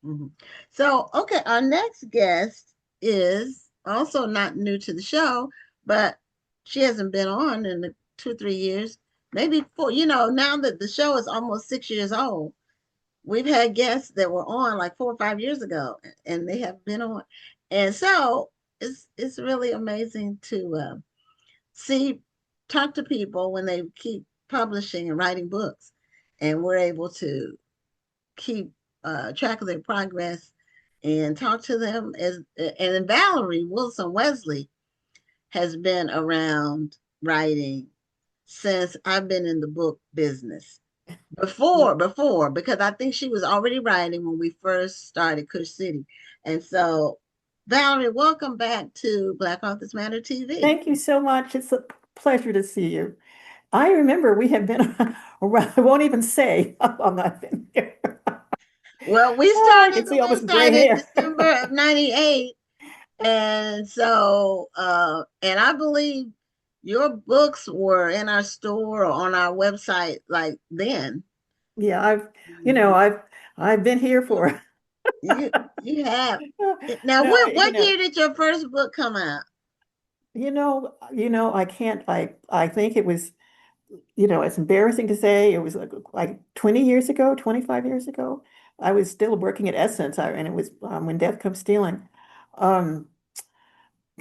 Mhm. So, okay, our next guest is also not new to the show, but she hasn't been on in the 2 or 3 years, maybe four. Now that the show is almost 6 years old, we've had guests that were on like 4 or 5 years ago, and they have been on, and so it's really amazing to see talk to people when they keep publishing and writing books, and we're able to keep track of their progress and talk to them. And then Valerie Wilson Wesley has been around writing since I've been in the book business. Before, because I think she was already writing when we first started Kush City. And so, Valerie, welcome back to Black Authors Matter TV. Thank you so much. It's a pleasure to see you. I remember we have been around, I won't even say how long I've been here. Well, we I started can the see almost gray website in hair. December of '98. And so, and I believe your books were in our store or on our website like then. Yeah, I've, you know, Mhm. I've I've been here for You you have. Now, no, what year did your first book come out? I can't I think it was, it's embarrassing to say it was like 20 years ago, 25 years ago. I was still working at Essence, and it was when Death Comes Stealing. Um,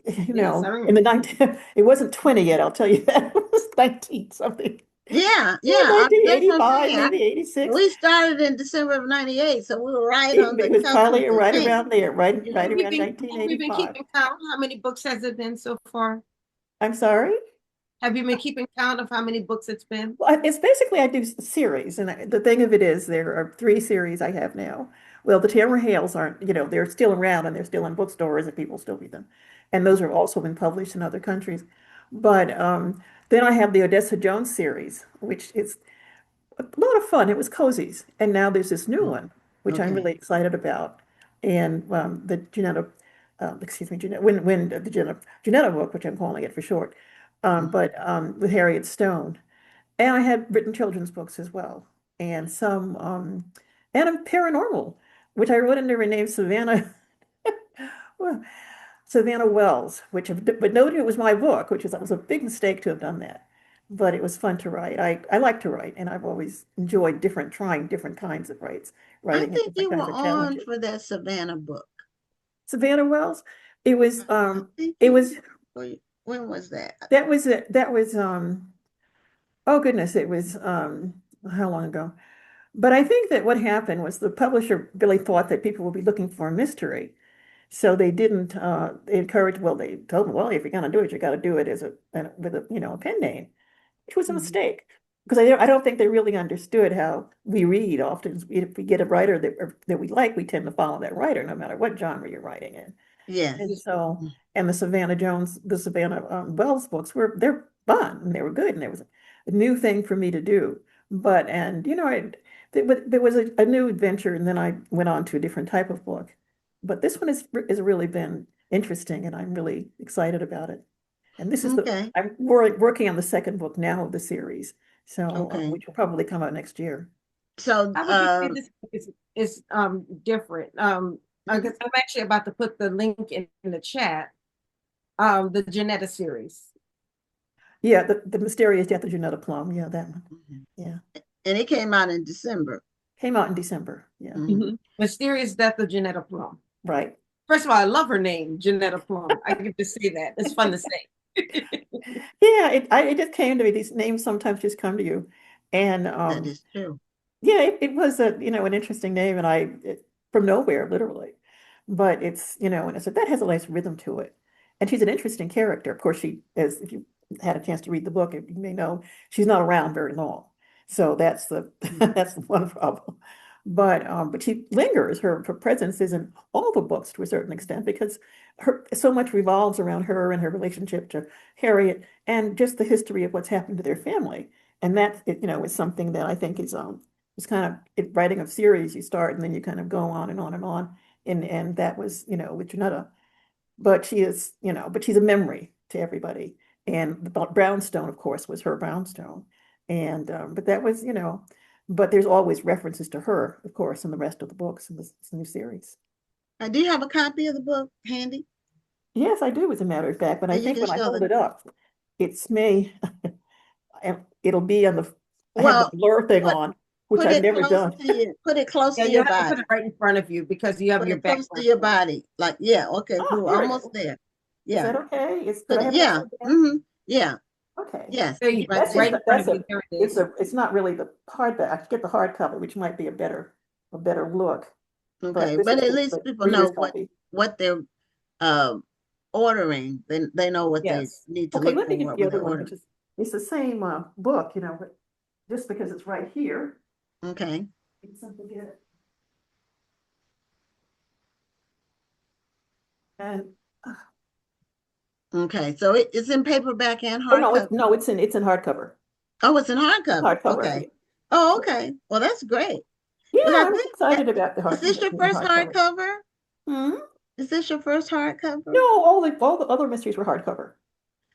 Yes, I in the remember. 19, it wasn't 20 yet, I'll tell you that. It was 19 something. Yeah, Yeah, yeah. That's what I'm 1985, saying. maybe 86. We started in December of '98, so we were right on It the was cusp of probably the right thing. around there, right around Have you been 1985. keeping count? How many books has it been so far? I'm sorry? Have you been keeping count of how many books it's been? Well, it's basically I do series, and the thing of it is there are three series I have now. Well, the Tamara Hales aren't, they're still around and they're still in bookstores and people still read them. And those have also been published in other countries. But then I have the Odessa Jones series, which is a lot of fun. It was cozies. And now there's this new Mm, one, which I'm okay. really excited about. And the Janetta, excuse me, Janetta, when the Janetta book, which I'm calling it for short, Mhm. but with Harriet Stone. And I had written children's books as well, and some, and a paranormal, which I wrote under a name Savannah, well, Savannah Wells, but nobody knew it was my book, which was a big mistake to have done that. But it was fun to write. I like to write, and I've always enjoyed trying different kinds of I writing and think different you were kinds of on challenges. for that Savannah book. Savannah Wells, it was, I think it you was, were. When was that? that was it. That was, oh goodness, it was, how long ago? But I think that what happened was the publisher really thought that people would be looking for a mystery. So they didn't encourage, well, they told them, well, if you're going to do it, you got to do it with a pen name, which was a Mhm. mistake. Because I don't think they really understood how we read. Often, if we get a writer that we like, we tend to follow that writer, no matter what genre you're writing in. And Yes. so, and the Savannah Wells books they're fun and they were good and there was a new thing for me to do. But and there was a new adventure and then I went on to a different type of book. But this one has really been interesting and I'm really excited about it. And this is Okay. I'm working on the second book now of the series, so Okay. which will probably come out next year. So, How would you say this is different? Because I'm actually about to put the link in the chat. The Janetta series. Yeah, the Mysterious Death of Janetta Plum. Yeah, that one. mhm. Yeah. And it came out in December. Came out in December. Yeah, Mhm. Mysterious Death of Janetta Plum. right. First of all, I love her name, Janetta Plum. I can just say that. It's fun to say. Yeah, it just came to me. These names sometimes just come to you, and That is true. yeah, it was an interesting name, and from nowhere, literally. But and I said that has a nice rhythm to it, and she's an interesting character. Of course, as if you had a chance to read the book, you may know she's not around very long, so that's the Mhm. that's the one problem. But she lingers. Her presence is in all the books to a certain extent because her so much revolves around her and her relationship to Harriet and just the history of what's happened to their family. And that is something that I think is it's kind of writing a series you start and then you kind of go on and on and on. And that was, with Janetta. But but she's a memory to everybody. And the Brownstone, of course, was her Brownstone. And but that was, but there's always references to her, of course, in the rest of the books in this new series. Do you have a copy of the book handy? Yes, I do, as a matter of fact, but I And you think can when I show hold the, it up, it's me, and it'll be on the, I have the well, blur thing put on, which put I've it never close done. to you. Put it close Yeah, to you your have to put body. it right in front of you because you have Put your it close to background. your body. Like, yeah, okay, Oh, cool. here it Almost is. there. Is Yeah. that okay? Did Put I it, have it yeah. upside down? Mm-hmm. Yeah. Okay. Yes. There you Right go, That's just right there. in front that's of a you. There it it's is. a it's not really the hardback. I could get the hardcover, which might be a better look. But Okay. this But is at the least people know reader's copy. what they're um ordering. Then they know what they Yes. need to Okay, look let me get for the when other they're one, ordering. which is it's the same book, but just because it's right here, Okay. it's simple to get it. And Okay. So it's in paperback and oh no, hardcover. it's in hardcover. Oh, it's in hardcover. Hardcover. Okay. Yeah, Oh, okay. Well, that's great. yeah, Because I I was think excited about the is this your being first hardcover. hardcover? Hmm? Is this your first hardcover? No, all the other mysteries were hardcover.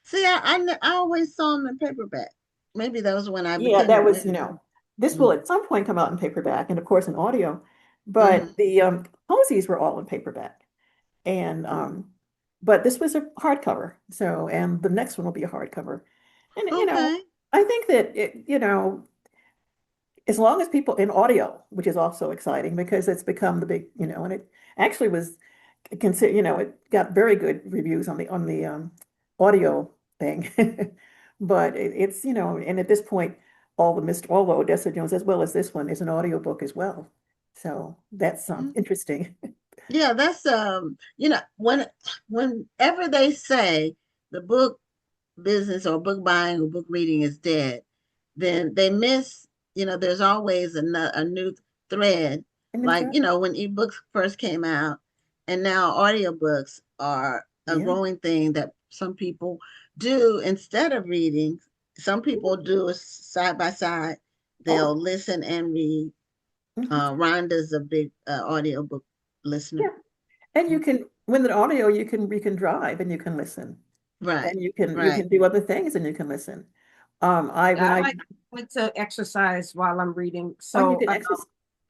See, I always saw them in paperback. Maybe that was when I Yeah, became that was, aware. this will at some point come out in paperback and of course in audio, but Mm-hmm. the posies were all in paperback. And but this was a hardcover. So and the next one will be a hardcover. And Okay. I think that as long as people in audio, which is also exciting because it's become the big, and it actually was consider, it got very good reviews on the audio thing. But it's, and at this point, all the Odessa Jones, as well as this one, is an audiobook as well. So that's Mhm. interesting. Yeah, that's whenever they say the book business or book buying or book reading is dead, then they miss, there's always a new thread. And it's Like, when ebooks first came out, and now audiobooks are a yeah. growing thing that some people do instead of reading. Some people do it side by side. Oh, They'll listen and read. mhm. Rhonda's a big audiobook listener. Yeah. And you can, with an audio, you can drive and you can listen, Right, and you can right. do other things and you can listen. I Yeah, when I I like to exercise while I'm reading. Oh, you So can exercise.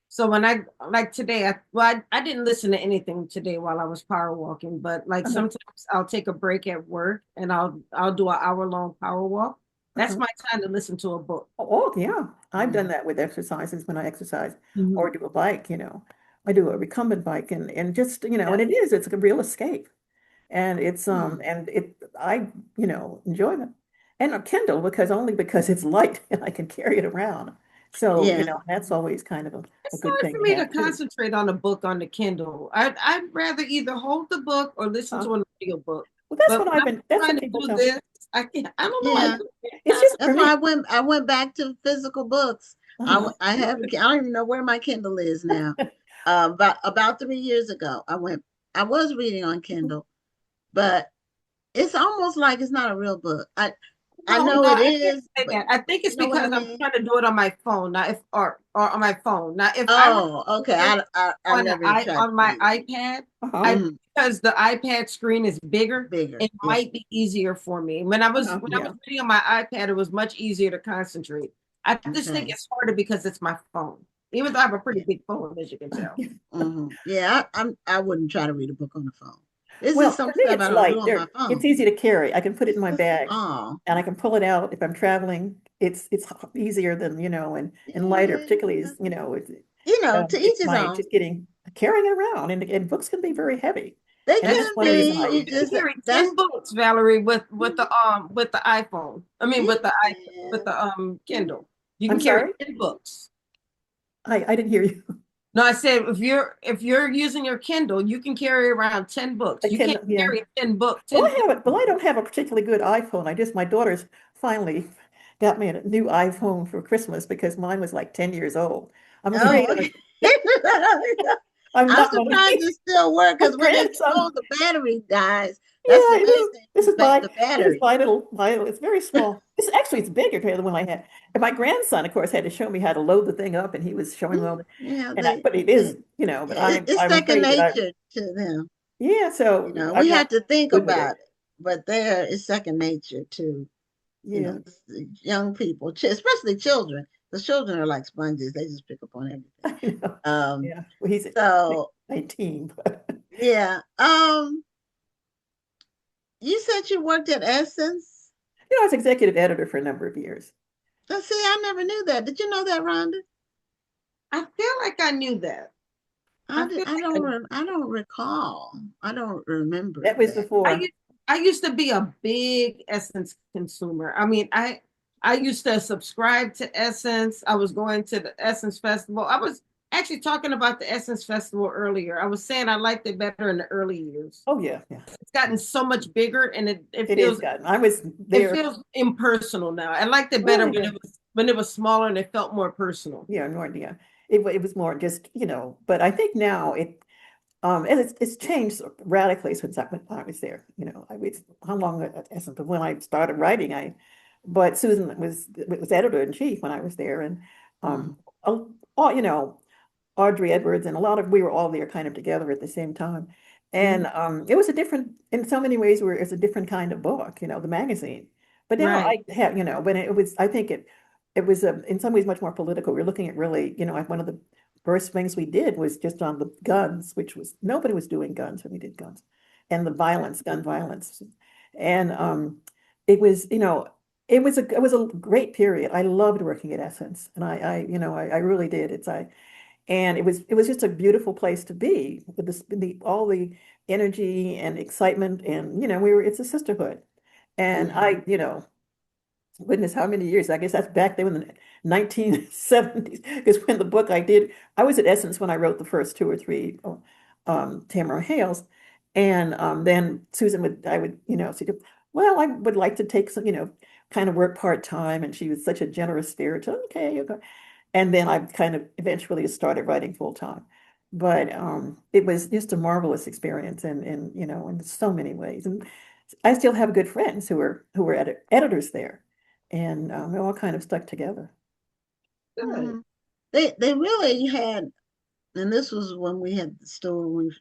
so when I like today, I didn't listen to anything today while I was power walking, but like Uh-huh, sometimes I'll take a break at work and I'll do an hour-long power walk. That's uh-huh. my time to listen to a book. Oh, yeah. I've done Mhm. that with exercises when I exercise or Mhm. do a bike. I do a recumbent bike and just, Yeah. and it's a real escape. And it's Hmm. and it I, enjoy them. And a Kindle because it's light and I can carry it around. So, Yeah, that's always kind of a It's good hard thing for to me to have too. concentrate on a book on the Kindle. I'd rather either hold the book or listen Uh, to an audiobook. well, that's But what when that's I'm what trying to people do tell me. this, I can't. I don't know. I yeah. can't It's just for That's why me. I went back to physical books. Uh-huh. I have I don't even know where my Kindle is now. About 3 years ago, I was reading on Kindle, but it's almost like it's not a real book. I No, know no, it I can't is, say but that. I think you it's know what I because I'm mean? trying to do it on my phone, not if or on my phone. Now, if I were Oh, okay. to do it I on the never even tried on to my do iPad, Uh-huh. I it. because the iPad screen is bigger, Bigger. it Yeah. might be easier for me. Uh-huh. When I was Yeah. reading on my iPad, it was much easier to concentrate. I just think Okay. it's harder because it's my phone, even though I have a pretty big phone, as you can tell. Yeah, I wouldn't try to read a book on the phone. This Well, is for some me, stuff I it's don't do light. on my It's phone. easy to carry. I can put it in my bag Oh, and I can pull it out if I'm traveling. It's easier than, and lighter, yeah. particularly as, To each it's his my own. just carrying it around and books can be very heavy. They And that's can one reason be. I You You read. can just carry that's 10 books, Valerie, with the iPhone. I mean you with can. the Kindle. You I'm can carry sorry? 10 books. I didn't hear you. No, I said if you're using your Kindle, you can carry around 10 I books. You can't can, yeah. carry 10 books, Well, 10 I don't have a particularly good iPhone. My daughter's finally got me a new iPhone for Christmas because mine was like 10 years old. I'm afraid Oh, okay. I'm I'm not going to surprised be it still works my because when it's grandson. slow, the battery dies. That's Yeah, the main thing. this is The this is battery. my little, it's very small. It's bigger than the one I had. And my grandson, of course, had to show me how to load the thing up and he was showing me all Yeah, but it they is, but it's I'm second afraid that nature to them. yeah, so We I'm not have to think good with it. about it, but there is second nature to Yeah. young people, especially children, the children are like sponges. They just pick up on everything. I know. Um, Yeah. Well, he's so 19, but yeah. You said you worked at Essence. I was executive editor for a number of years. Let's see, I never knew that. Did you know that, Rhonda? I feel like I knew that. I feel I like don't. I don't recall. I don't remember That was that. I before. used, I used to be a big Essence consumer. I mean, I used to subscribe to Essence. I was going to the Essence Festival. I was actually talking about the Essence Festival earlier. I was saying I liked it better in the early years. Oh yeah, yeah. It's gotten so much bigger, and it It is feels gotten. I was it there. feels impersonal now. I liked it better Oh yeah, when it was smaller and it felt more personal. yeah, no idea. It was more just, but I think now and it's changed radically since when I was there. I was how long at Essence, but when I started writing, but Susan was editor in chief when I was there, and Mm-hmm. all Audrey Edwards and we were all there kind of together at the same time. And Mhm. it was a different, in so many ways, where it's a different kind of book, the magazine. But now Right. I have, when it was, I think it was in some ways much more political. We're looking at really, like one of the first things we did was just on the guns, which was, nobody was doing guns when we did guns, and the violence, gun violence. And it was a great period. I loved working at Essence, and I really did. And it was just a beautiful place to be with all the energy and excitement, and it's a sisterhood. And Mm-hmm. goodness, how many years? I guess that's back then in the 1970s, because when the book I was at Essence when I wrote the first two or three Tamara Hales, and then Susan I would, say, well, I would like to take some, kind of work part-time, and she was such a generous spirit. Okay, okay. And then I kind of eventually started writing full time. But it was just a marvelous experience, and in so many ways. And I still have good friends who were editors there, and we all kind of stuck together. Good. Mm-hmm. They really had, and this was when we had the store, when we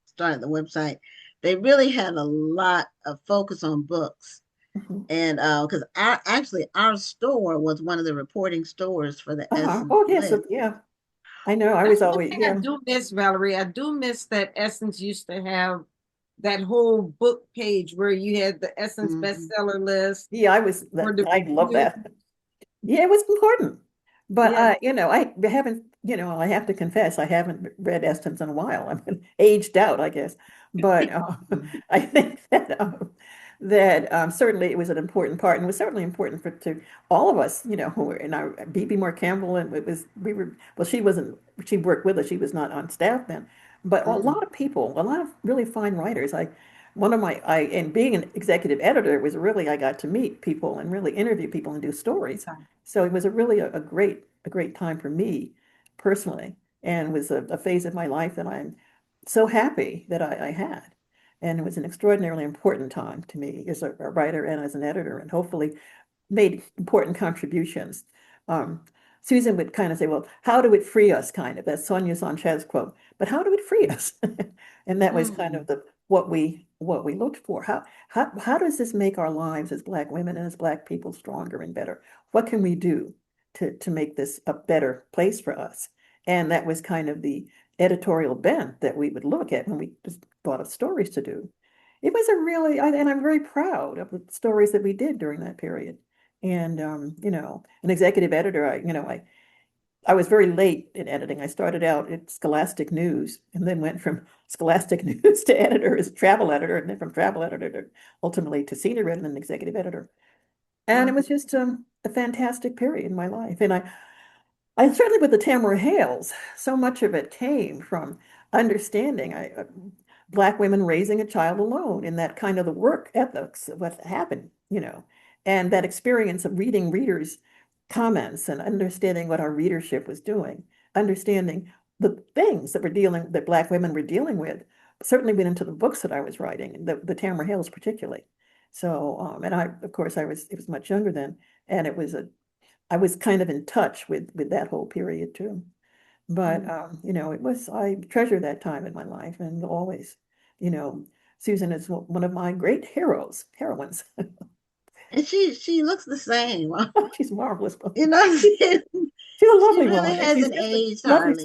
started the website. They really had a lot of focus on books, Mhm. and because our store was one of the reporting stores for the Uh-huh. Essence Oh yes, list. yeah. I know. I That's was one always, thing I yeah. do miss, Valerie. I do miss that Essence used to have that whole book page where you had the Essence Mm-hmm. bestseller list Yeah, or the I love review. that. Yeah, it was important. But Yeah, I haven't, I have to confess, I haven't read Estons in a while. I'm aged out, I guess. But Mm-hmm. I think that certainly it was an important part, and it was certainly important to all of us, who were in our B.B. Moore Campbell, and well, she worked with us, she was not on staff then, but a Mm-hmm. lot of people, a lot of really fine writers. And being an executive editor was really, I got to meet people and really interview people and do stories. So it was really a great time for me personally, and was a phase of my life that I'm so happy that I had. And it was an extraordinarily important time to me as a writer and as an editor, and hopefully made important contributions. Um, Susan would kind of say, well, how do it free us, kind of? That's Sonia Sanchez quote. But how do it free us? And that was kind Mm-hmm. of the what we looked for. How does this make our lives as Black women and as Black people stronger and better? What can we do to make this a better place for us? And that was kind of the editorial bent that we would look at when we just thought of stories to do. It was and I'm very proud of the stories that we did during that period. And an executive editor, I was very late in editing. I started out at Scholastic News and then went from Scholastic News to editor as travel editor, and then from travel editor to ultimately to senior editor and executive editor. And it Wow. was just a fantastic period in my life. And I certainly with the Tamara Hales, so much of it came from understanding Black women raising a child alone, and that kind of the work ethics of what happened, and that experience of reading readers' comments and understanding what our readership was doing, understanding the things that Black women were dealing with, certainly went into the books that I was writing, the Tamara Hales particularly. So, and of course, it was much younger then, and I was kind of in touch with that whole period too. But mm, I treasure that time in my life, and always, you know, Susan is one of my great heroines. And she looks the same. She's marvelous. You know what I'm saying? She's a She lovely really woman, and she's hasn't just a aged hardly.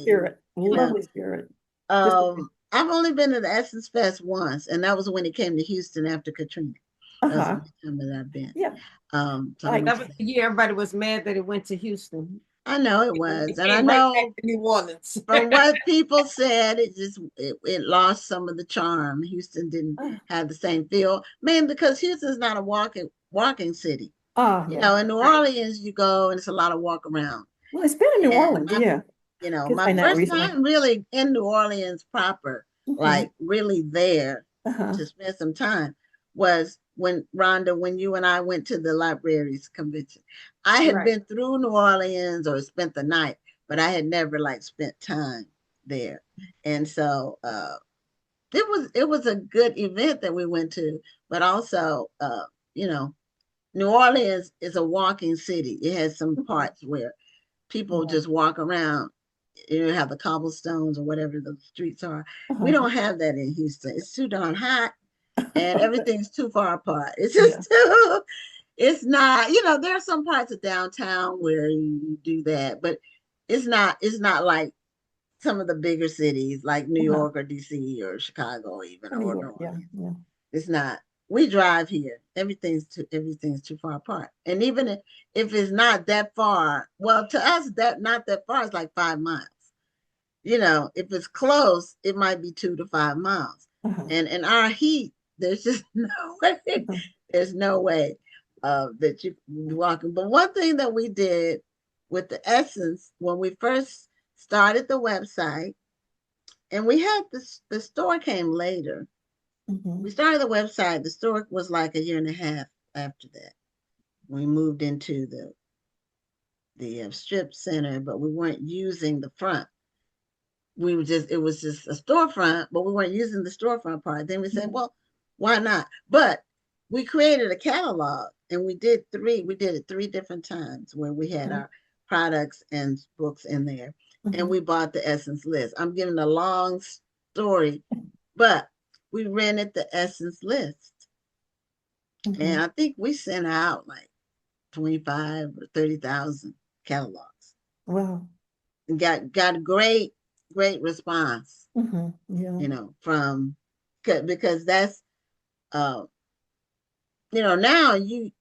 You know, lovely spirit. Just a, I've only been to the Essence Fest once, and that was when it came to Houston after Katrina. That was the uh-huh. only time that I've been. Yeah, So I like, went That to was that. the year everybody was mad that it went to Houston. I know it It was, and I came right back know to New Orleans. from what people said, it lost some of the charm. Houston didn't uh, have the same feel, man, because Houston's not a walking city. yeah. In New Right. Orleans, you go and it's a lot of walk around. Well, it's been in New And Orleans, yeah, because my I know first recently. time really in New Orleans proper, Hmm. like really there Uh-huh. to spend some time, was when Rhonda, when you and I went to the libraries convention. I had Right. been through New Orleans or spent the night, but I had never like spent time there. And so it was a good event that we went to, but also you know, New Orleans is a walking city. It has some Mhm. parts where people Yeah. just walk around. You have the cobblestones or whatever the streets are. We Uh-huh. don't have that in Houston. It's too darn hot and everything's too far apart. It's Yeah. just too, it's not, there are some parts of downtown where you do that, but it's not like some of the bigger cities like New Uh-huh. York or DC or Chicago even Oh, New or New York, yeah, Orleans. yeah. It's not. We drive here. Everything's too far apart. And even if it's not that far, well, to us that not that far is like 5 miles. If it's close, it might be 2 to 5 miles. Uh-huh. And in our heat, there's just no way. Uh-huh. There's no way that you can be walking. But one thing that we did with the Essence when we first started the website, and we had the store came later. We Mhm. started the website. The store was like a year and a half after that. We moved into the strip center, but we weren't using the front. It was just a storefront, but we weren't using the storefront part. Then we said, Mhm. well, why not? But we created a catalog and we did it 3 different times where we had Okay. our products and books in there. And Mhm. we bought the Essence list. I'm giving a long story, but we rented the Essence list. And Mhm. I think we sent out like 25 or 30,000 catalogs Wow. and got a great response, Mhm. Yeah. from because that's uh now you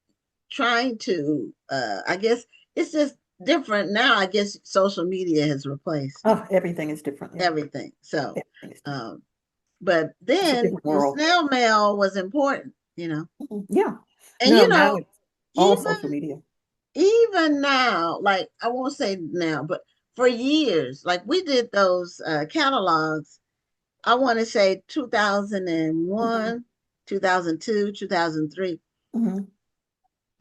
trying to I guess it's just different now. I guess social media has replaced Oh, everything is different. Yeah. everything. So Everything is different. um but It's a then different the world. snail mail was important. Mhm. Yeah. And No, now it's all social even media. even now, like I won't say now, but for years, like we did those catalogs, I want to say Mhm. 2001, 2002, 2003, Mhm.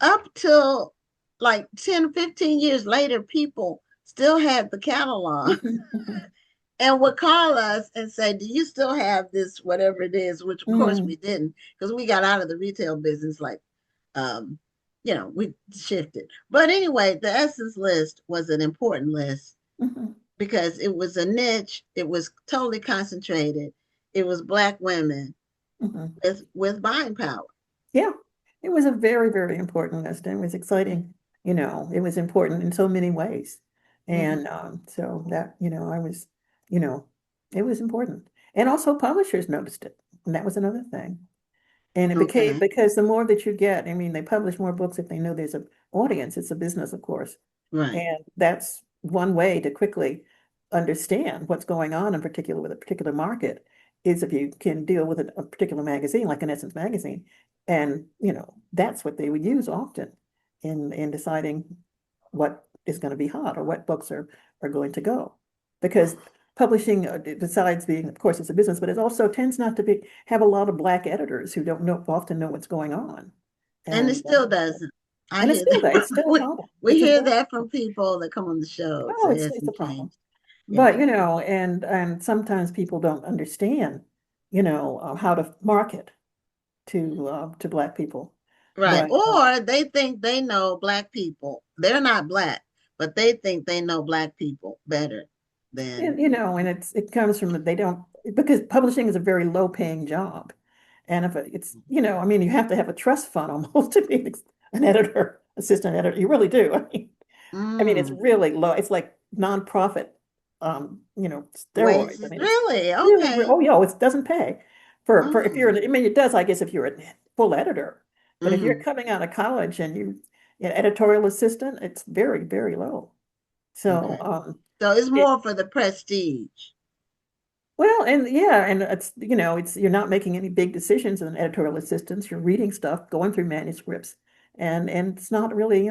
up till like 10, 15 years later, people still had the catalog Mhm. Mhm. and would call us and say, do you still have this, whatever it is, which of course we Mhm. didn't because we got out of the retail business like um, we shifted. But anyway, the Essence list was an important list Mhm. because it was a niche, it was totally concentrated, it was Black women Mhm. with buying power. Yeah, it was a very, very important list, and it was exciting. It was important in so many ways. Mm-hmm. And so that, I was, you know, it was important. And also publishers noticed it. And that was another thing. And it became, Okay, because the more that you get, I mean, they publish more books if they know there's an audience. It's a business, of course. right. And that's one way to quickly understand what's going on in particular with a particular market is if you can deal with a particular magazine, like an Essence magazine. And, that's what they would use often in deciding what is going to be hot or what books are going to go. Because publishing, besides being, of course, it's a business, but it also tends not to have a lot of Black editors who don't often know what's going on. And it And still doesn't. I and it's hear still there. It's that. still a problem. We It's a hear very that from people that come on the show. So Oh, it it's a hasn't problem. changed. But Yeah. and sometimes people don't understand, how to market to Black people. Right. But Or they think they know Black people. They're not Black, but they think they know Black people better than. and it comes from they don't because publishing is a very low paying job, and if it's I mean you have to have a trust fund almost to be an editor, assistant editor. You really do. I mean, I mean, it's Mm. really low. It's like nonprofit, steroids. I Wages, mean, it's really? really, Okay. oh, yeah, it doesn't pay for if you're, Oh. I mean, it does, I guess, if you're a full editor, but if you're Hmm. coming out of college and editorial assistant, it's very, very low. So, Okay. So it's it, more for the prestige. well, and yeah, and it's you're not making any big decisions as an editorial assistant. You're reading stuff, going through manuscripts, and it's not really,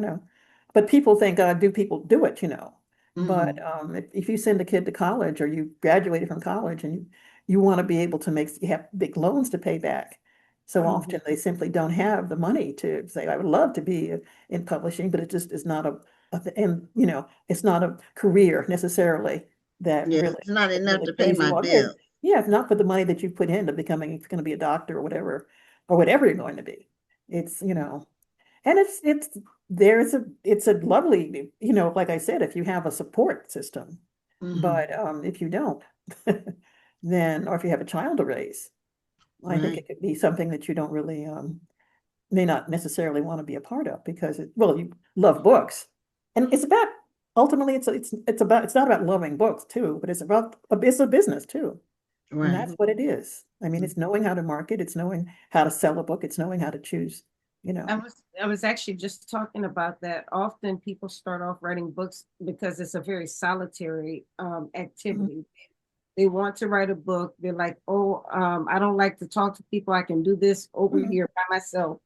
but people think, do people do it, But Hmm. if you send a kid to college or you graduated from college and you want to be able to you have big loans to pay back. So Hmm. often they simply don't have the money to say, I would love to be in publishing, but it just is not and it's not a career necessarily that Yes, really it's not that enough really to pay pays my you on. Yeah, bills. yeah, if not for the money that you put into becoming, if you're going to be a doctor or whatever you're going to be. It's, and it's a lovely, like I said, if you have a support system, Hmm. but if you don't, then, or if you have a child to raise, I think Right. it could be something that you don't really, may not necessarily want to be a part of because well, you love books, and ultimately it's not about loving books too, but it's a business too, and Right. that's what it is. I mean, it's knowing how to market, it's knowing how to sell a book, it's knowing how to choose, you I know. was I was actually just talking about that. Often people start off writing books because it's a very solitary Mhm. activity. They want to write a book. They're like, oh, I don't like to talk to people. I can do this over Mhm. here by myself.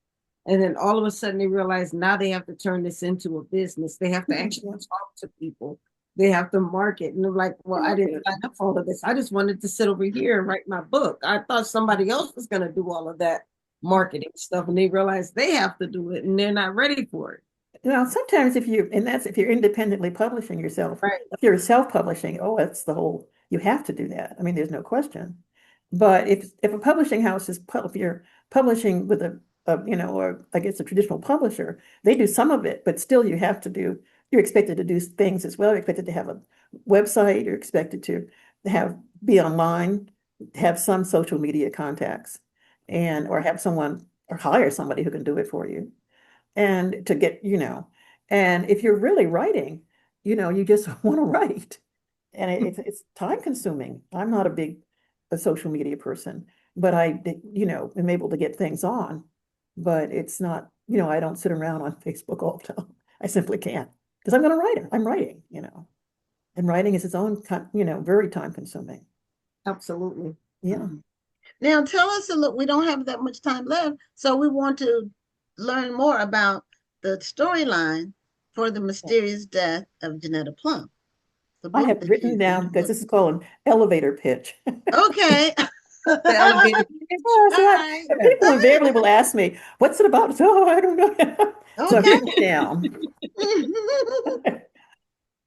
And then all of a sudden they realize now they have to turn this into a business. They have to Mhm. actually Yeah. talk to people. They have to market. And they're like, well, I didn't Market. sign up for all of this. I just wanted to sit over here and write my book. I thought somebody else was going to do all of that marketing stuff. And they realize they have to do it and they're not ready for it. Well, sometimes and that's if you're independently publishing yourself. Right. If you're self-publishing, oh, that's you have to do that. I mean, there's no question. But if a publishing house if you're publishing with or I guess a traditional publisher, they do some of it, but still you're expected to do things as well. You're expected to have a website, you're expected to be online, have some social media contacts, or have someone or hire somebody who can do it for you and to get, and if you're really writing, you just want to write. And it's time consuming. I'm not a social media person, but am able to get things on. But it's not, I don't sit around on Facebook all the time. I simply can't because I'm going to write it. I'm writing, and writing is its own, very time consuming. Absolutely. Yeah. Mhm. Now tell us a little, we don't have that much time left, so we want to learn more about the storyline for the mysterious death of Janetta Plum, the I book have that written you down because wrote. this is called an elevator pitch. Okay. The elevator pitch. Oh, All right. people invariably will ask me, "What's it about?" So, oh, I don't know. So I've Okay. written it down.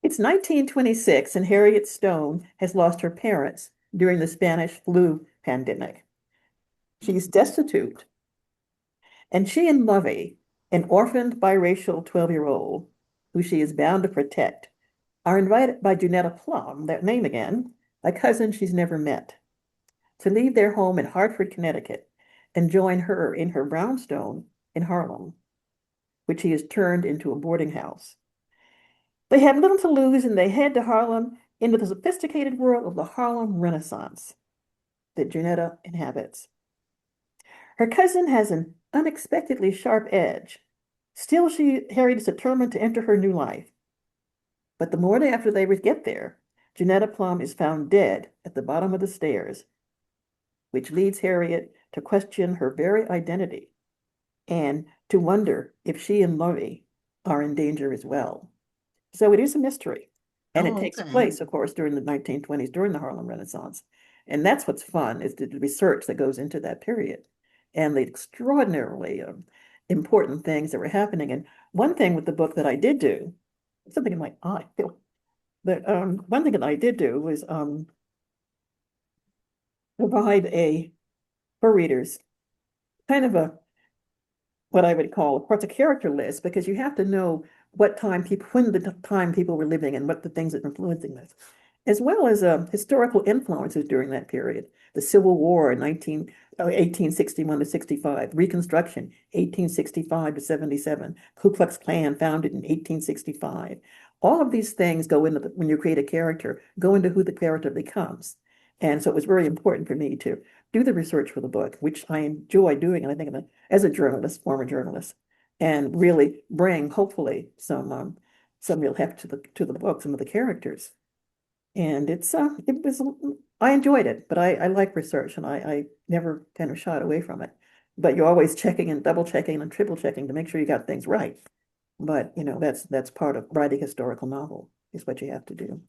It's 1926, and Harriet Stone has lost her parents during the Spanish flu pandemic. She's destitute, and she and Lovey, an orphaned biracial 12-year-old who she is bound to protect, are invited by Junetta Plum, that name again, a cousin she's never met, to leave their home in Hartford, Connecticut, and join her in her brownstone in Harlem, which he has turned into a boarding house. They have little to lose and they head to Harlem into the sophisticated world of the Harlem Renaissance that Junetta inhabits. Her cousin has an unexpectedly sharp edge. Still, Harriet is determined to enter her new life. But the morning after they would get there, Junetta Plum is found dead at the bottom of the stairs, which leads Harriet to question her very identity and to wonder if she and Lovey are in danger as well. So it is a mystery. And it Oh, takes okay. place, of course, during the 1920s, during the Harlem Renaissance. And that's what's fun, is the research that goes into that period and the extraordinarily important things that were happening. And one thing with the book that I did do, something in my eye, one thing that I did do was provide for readers, kind of what I would call, of course, a character list, because you have to know when the time people were living and what the things that were influencing this. as well as historical influences during that period. The Civil War in 1861 to 65, Reconstruction, 1865 to 77, Ku Klux Klan founded in 1865. All of these things go into when you create a character, go into who the character becomes. And so it was very important for me to do the research for the book, which I enjoy doing, and I think as a journalist, former journalist, and really bring hopefully some real heft to the book, some of the characters. And it was I enjoyed it, but I like research and I never kind of shied away from it. But you're always checking and double checking and triple checking to make sure you got things right. But that's part of writing historical novel is what you have to do.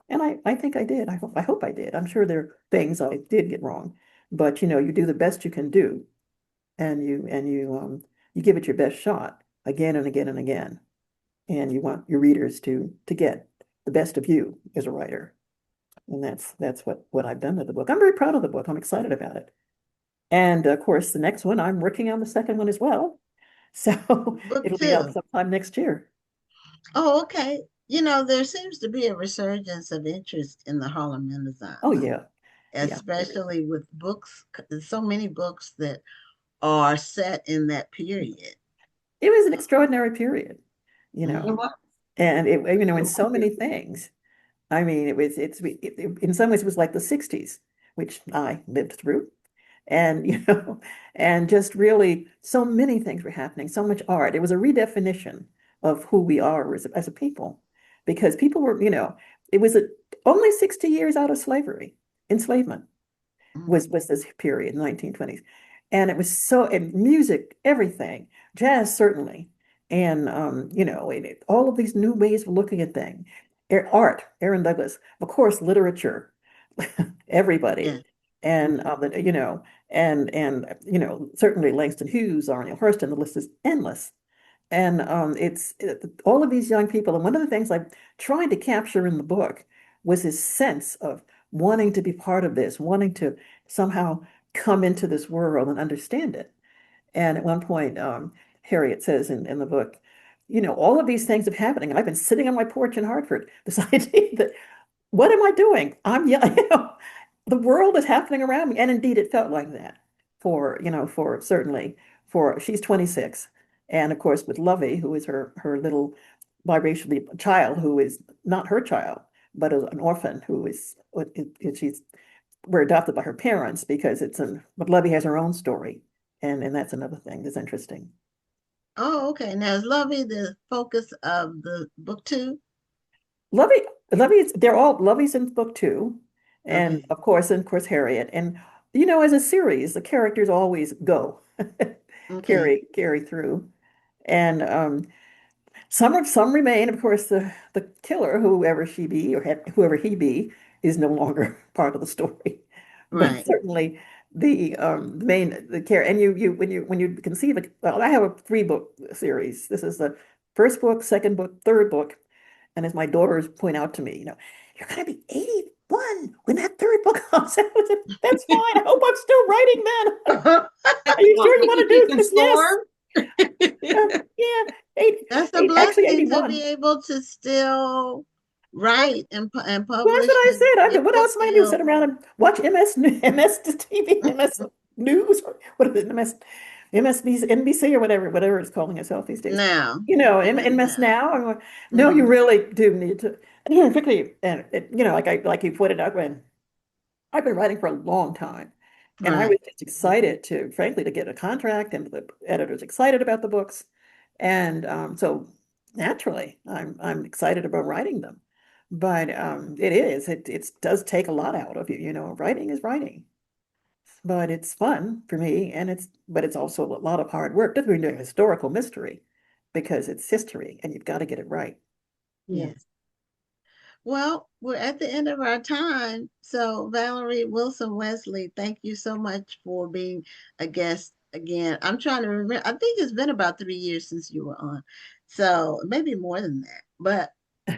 And I think I did. I hope I did. I'm sure there are things I did get wrong, but you do the best you can do, and you give it your best shot again and again and again, and you want your readers to get the best of you as a writer. And that's what I've done with the book. I'm very proud of the book. I'm excited about it. And of course, the next one, I'm working on the second one as well. So Book it'll be out two. sometime next year. Oh, okay. There seems to be a resurgence of interest in the Harlem Oh Renaissance, yeah, yeah. especially with books. There's so many books that are set in that period. It was an extraordinary period, you It know, Mhm. was. and in so many things. I mean, in some ways it was like the 60s, which I lived through. And and just really so many things were happening, so much art. It was a redefinition of who we are as a people, because people were, it was only 60 years out of slavery, enslavement Mhm. was this period, 1920s. And it was so, and music, everything, jazz certainly, and all of these new ways of looking at things. Art, Aaron Douglas, of course, literature, Yeah. everybody, and Mhm. certainly Langston Hughes, Arnold Hurston, the list is endless. And all of these young people. And one of the things I tried to capture in the book was his sense of wanting to be part of this, wanting to somehow come into this world and understand it. And at one point, Harriet says in the book, all of these things are happening. And I've been sitting on my porch in Hartford, this idea that what am I doing? The world is happening around me. And indeed, it felt like that for certainly she's 26. And of course, with Lovey, who is her little biracially child, who is not her child, but an orphan who we're adopted by her parents because but Lovey has her own story. And that's another thing that's interesting. Oh, okay. Now is Lovey the focus of the book too? Lovey, they're all Lovey's in book two, Okay. and of course Harriet. And as a series, the characters always go Okay. carry through, and some remain. Of course, the killer, whoever she be or whoever he be, is no longer part of the story. But Right. certainly the main the care and you when you conceive it. Well, I have a three-book series. This is the first book, second book, third book. And as my daughters point out to me, you're going to be 81 when that third book comes out. I said, that's fine. I hope I'm still writing then. Are you Well, sure you maybe want to you do can this? Yes. storm. Yeah. That's a Actually blessing to 81. be able to still write and Well, that's what publish I and said. get What book else am I going to do? Sit deals. around and watch MS TV, MS News, or what is it, MSB, NBC, or whatever it's calling itself these days. Now, MS now. Now. No, you Hmm. really do need to, particularly, and like you pointed out, when I've been writing for a long time, and I Right. was just excited frankly, to get a contract, and the editor's excited about the books, and so naturally, I'm excited about writing them. But it does take a lot out of you. Writing is writing, but it's fun for me, and it's also a lot of hard work. Doesn't mean doing historical mystery, because it's history, and you've got to get it right. Yes. Well, we're at the end of our time. So, Valerie Wilson Wesley, thank you so much for being a guest again. I'm trying to remember, I think it's been about 3 years since you were on. So, maybe more than that. But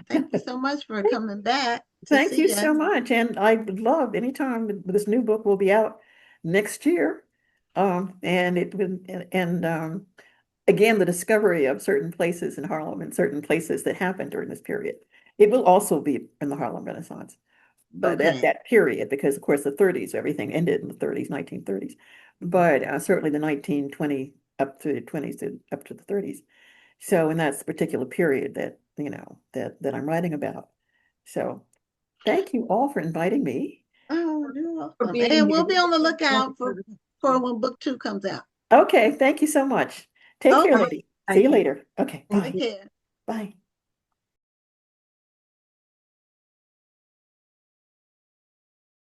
thank you so much for coming back to Thank you see so us. much. And I would love anytime this new book will be out next year. And it will, and again, the discovery of certain places in Harlem and certain places that happened during this period. It will also be in the Harlem Renaissance. but Okay. that period, because of course the 30s, everything ended in the 30s, 1930s. But certainly the 1920 up to the 20s to up to the 30s. So, and that's the particular period that, that I'm writing about. So, thank you all for inviting me. Oh, you're For welcome. being And here. we'll be on the lookout for when book 2 comes out. Okay, thank you so much. Take care, Okay. lady. See Thank you you. later. Okay, Thank bye. Take care. Bye.